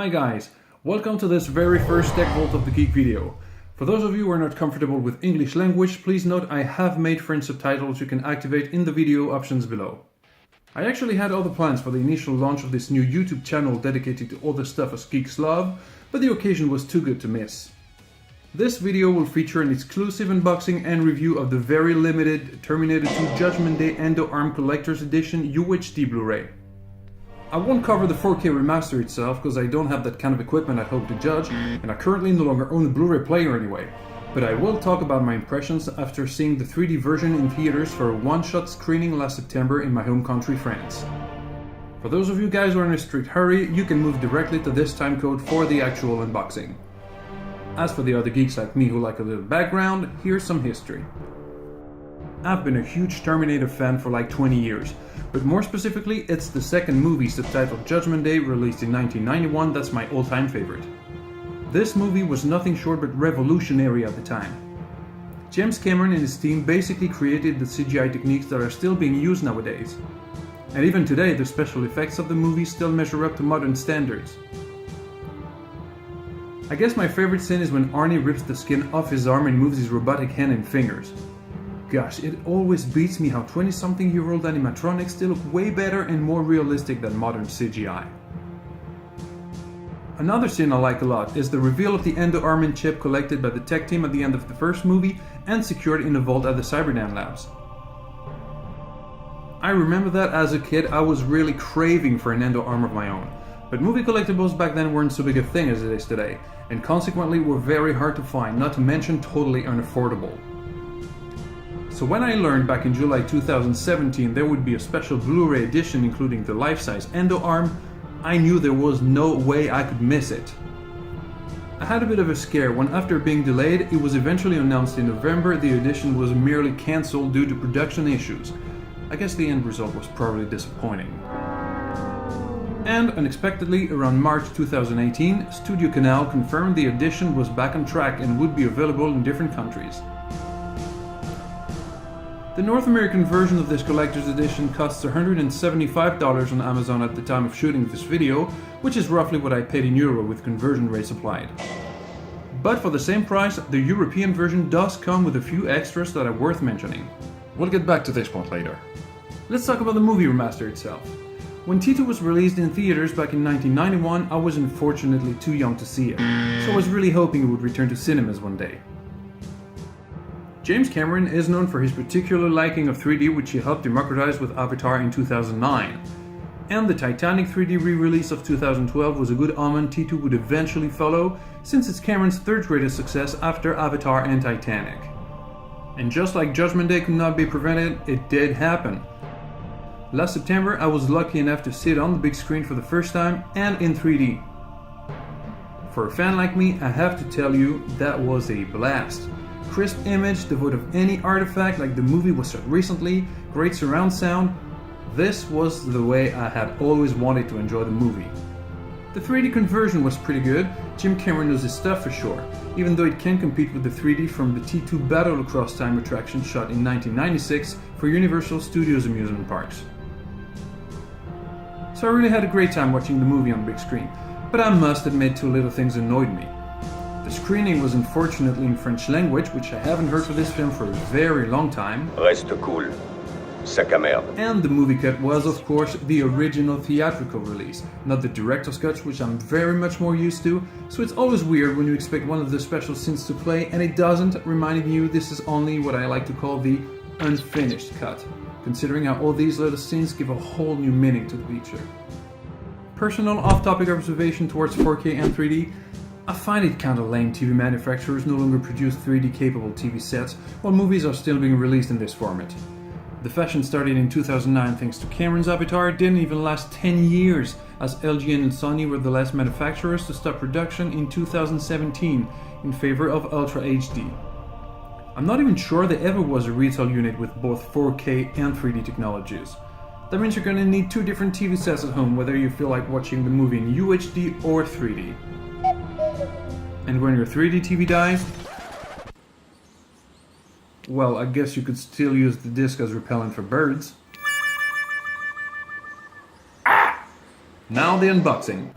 Hi guys, welcome to this very first Tech Vault of the Geek video. For those of you who are not comfortable with English language, please note I have made French subtitles you can activate in the video options below. I actually had other plans for the initial launch of this new YouTube channel dedicated to all the stuff us geeks love, but the occasion was too good to miss. This video will feature an exclusive unboxing and review of the very limited Terminator 2 Judgment Day Endoarm Collector's Edition UHD Blu-ray. I won't cover the 4K remaster itself because I don't have that kind of equipment at home to judge, and I currently no longer own a Blu-ray player anyway. But I will talk about my impressions after seeing the 3D version in theaters for a one-shot screening last September in my home country, France. For those of you guys who are in a strict hurry, you can move directly to this timecode for the actual unboxing. As for the other geeks like me who like a little background, here's some history. I've been a huge Terminator fan for like 20 years, but more specifically, it's the second movie subtitled Judgment Day, released in 1991, that's my all-time favorite. This movie was nothing short but revolutionary at the time. James Cameron and his team basically created the CGI techniques that are still being used nowadays. And even today, the special effects of the movie still measure up to modern standards. I guess my favorite scene is when Arnie rips the skin off his arm and moves his robotic hand and fingers. Gosh, it always beats me how 20-something-year-old animatronics still look way better and more realistic than modern CGI. Another scene I like a lot is the reveal of the Endoarm chip collected by the tech team at the end of the first movie and secured in a vault at the Cyberdyne Labs. I remember that as a kid I was really craving for an Endoarm of my own, but movie collectibles back then weren't so big a thing as it is today, and consequently were very hard to find, not to mention totally unaffordable. So when I learned back in July 2017 there would be a special Blu-ray edition including the life-size Endoarm, I knew there was no way I could miss it. I had a bit of a scare when, after being delayed, it was eventually announced in November the edition was merely cancelled due to production issues. I guess the end result was probably disappointing. And unexpectedly, around March 2018, Studio Canal confirmed the edition was back on track and would be available in different countries. The North American version of this collector's edition costs $175 on Amazon at the time of shooting this video, which is roughly what I paid in euro with conversion rates applied. But for the same price, the European version does come with a few extras that are worth mentioning. We'll get back to this point later. Let's talk about the movie remaster itself. When T2 was released in theaters back in 1991, I was unfortunately too young to see it, so I was really hoping it would return to cinemas one day. James Cameron is known for his particular liking of 3D, which he helped democratize with Avatar in 2009. And the Titanic 3D re-release of 2012 was a good omen T2 would eventually follow, since it's Cameron's third greatest success after Avatar and Titanic. And just like Judgment Day could not be prevented, it did happen. Last September I was lucky enough to see it on the big screen for the first time and in 3D. For a fan like me, I have to tell you, that was a blast. Crisp image, devoid of any artifact like the movie was shot recently, great surround sound. This was the way I had always wanted to enjoy the movie. The 3D conversion was pretty good. Jim Cameron knows his stuff for sure, even though it can't compete with the 3D from the T2 Battle Across Time attraction shot in 1996 for Universal Studios amusement parks. So I really had a great time watching the movie on big screen, but I must admit two little things annoyed me. The screening was unfortunately in French language, which I haven't heard for this film for a very long time. Reste cool. Sac à merde. And the movie cut was, of course, the original theatrical release, not the director's cut, which I'm very much more used to, so it's always weird when you expect one of the special scenes to play and it doesn't, reminding you this is only what I like to call the unfinished cut, considering how all these little scenes give a whole new meaning to the feature. Personal off-topic observation towards 4K and 3D, I find it kinda lame TV manufacturers no longer produce 3D capable TV sets while movies are still being released in this format. The fashion started in 2009 thanks to Cameron's Avatar, didn't even last 10 years as LG and Sony were the last manufacturers to stop production in 2017 in favor of Ultra HD. I'm not even sure there ever was a retail unit with both 4K and 3D technologies. That means you're gonna need two different TV sets at home whether you feel like watching the movie in UHD or 3D. And when your 3D TV dies, well, I guess you could still use the disc as repellent for birds. Now the unboxing.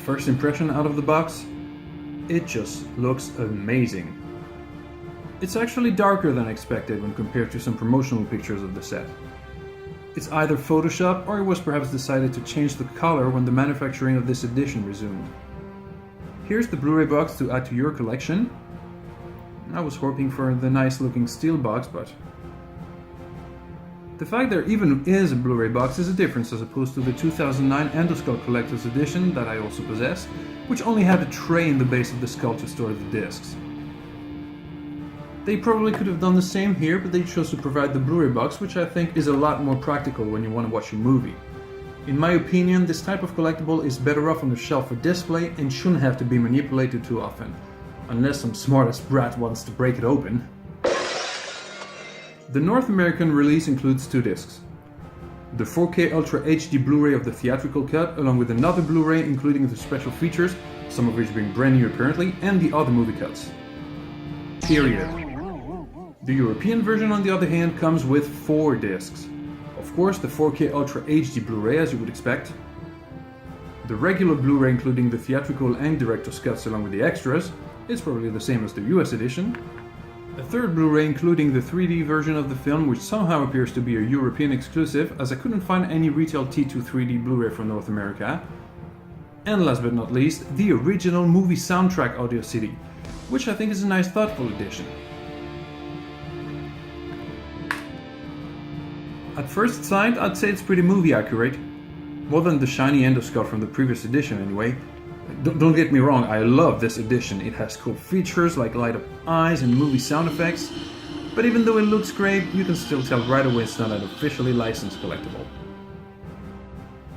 first impression out of the box, it just looks amazing. It's actually darker than expected when compared to some promotional pictures of the set. It's either Photoshop or it was perhaps decided to change the color when the manufacturing of this edition resumed. Here's the Blu-ray box to add to your collection. I was hoping for the nice looking steel box, but the fact there even is a Blu-ray box is a difference as opposed to the 2009 Endoskull Collector's Edition that I also possess, which only had a tray in the base of the skull to store the discs. They probably could have done the same here, but they chose to provide the Blu-ray box, which I think is a lot more practical when you want to watch a movie. In my opinion, this type of collectible is better off on the shelf for display and shouldn't have to be manipulated too often, unless some smartass brat wants to break it open. The North American release includes 2 discs. The 4K Ultra HD Blu-ray of the theatrical cut, along with another Blu-ray including the special features, some of which being brand new apparently, and the other movie cuts. Period. The European version, on the other hand, comes with 4 discs. Of course, the 4K Ultra HD Blu-ray, as you would expect. The regular Blu-ray including the theatrical and director's cuts along with the extras, it's probably the same as the US edition. A third Blu-ray including the 3D version of the film, which somehow appears to be a European exclusive, as I couldn't find any retail T2 3D Blu-ray from North America. And last but not least, the original movie soundtrack audio CD, which I think is a nice thoughtful addition. At first sight, I'd say it's pretty movie accurate. More than the shiny endoskull from the previous edition anyway. Don't get me wrong, I love this edition. It has cool features like light up eyes and movie sound effects. But even though it looks great, you can still tell right away it's not an officially licensed collectible.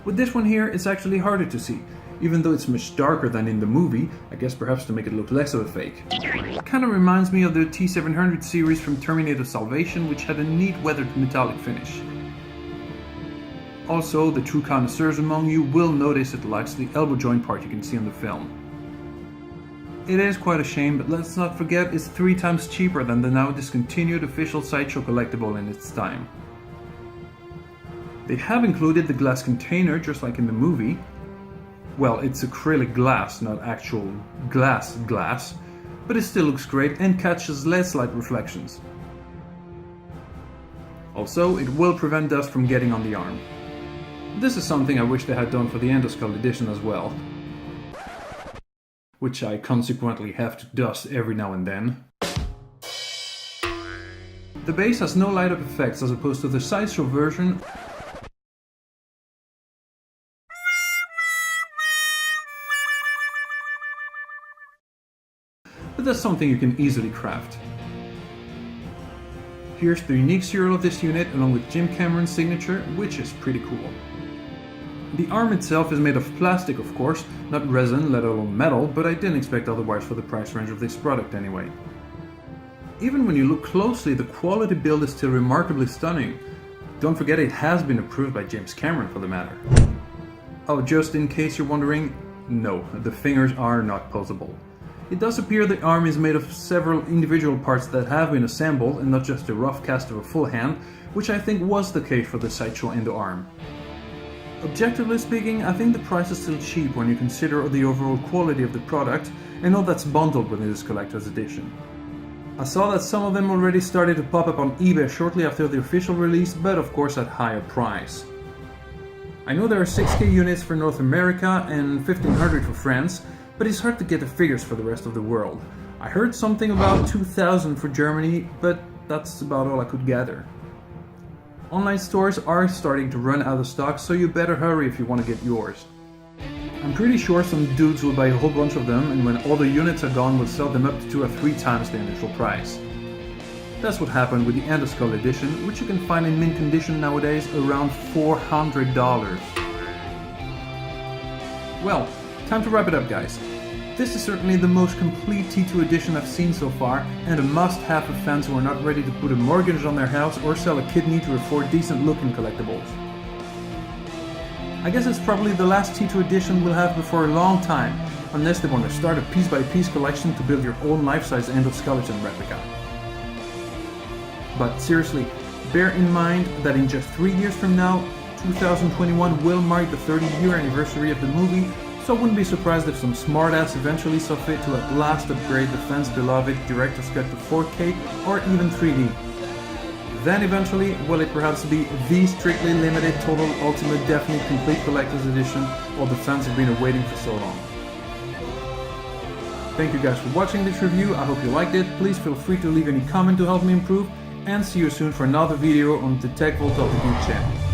With this one here, it's actually harder to see. Even though it's much darker than in the movie, I guess perhaps to make it look less of a fake. It kinda reminds me of the T700 series from Terminator Salvation, which had a neat weathered metallic finish. Also, the true connoisseurs among you will notice it lacks the elbow joint part you can see on the film. It is quite a shame, but let's not forget it's 3 times cheaper than the now discontinued official Sideshow collectible in its time. They have included the glass container just like in the movie. Well, it's acrylic glass, not actual glass, but it still looks great and catches less light reflections. Also, it will prevent dust from getting on the arm. This is something I wish they had done for the Endoskull edition as well, which I consequently have to dust every now and then. The base has no light up effects as opposed to the Sideshow version. But that's something you can easily craft. Here's the unique serial of this unit along with Jim Cameron's signature, which is pretty cool. The arm itself is made of plastic, of course, not resin, let alone metal, but I didn't expect otherwise for the price range of this product anyway. Even when you look closely, the quality build is still remarkably stunning. Don't forget it has been approved by James Cameron for the matter. Oh, just in case you're wondering, no, the fingers are not posable. It does appear the arm is made of several individual parts that have been assembled and not just a rough cast of a full hand, which I think was the case for the Sideshow Endoarm. Objectively speaking, I think the price is still cheap when you consider the overall quality of the product and all that's bundled within this collector's edition. I saw that some of them already started to pop up on eBay shortly after the official release, but of course at higher price. I know there are 6K units for North America and 1500 for France, but it's hard to get the figures for the rest of the world. I heard something about 2000 for Germany, but that's about all I could gather. Online stores are starting to run out of stock, so you better hurry if you want to get yours. I'm pretty sure some dudes will buy a whole bunch of them, and when all the units are gone will sell them up to 2 or 3 times the initial price. That's what happened with the Endoskull edition, which you can find in mint condition nowadays around $400. Well, time to wrap it up, guys. This is certainly the most complete T2 edition I've seen so far, and a must-have for fans who are not ready to put a mortgage on their house or sell a kidney to afford decent-looking collectibles. I guess it's probably the last T2 edition we'll have before a long time, unless they want to start a piece-by-piece collection to build your own life-size endoskeleton replica. But seriously, bear in mind that in just 3 years from now, 2021 will mark the 30-year anniversary of the movie, so I wouldn't be surprised if some smartass eventually saw fit to at last upgrade the fans' beloved Director's Cut to 4K or even 3D. Then eventually, will it perhaps be the strictly limited Total Ultimate Definite Complete Collector's Edition while the fans have been awaiting for so long? Thank you guys for watching this review, I hope you liked it. Please feel free to leave any comment to help me improve, and see you soon for another video on the Tech Vault of the Geek channel.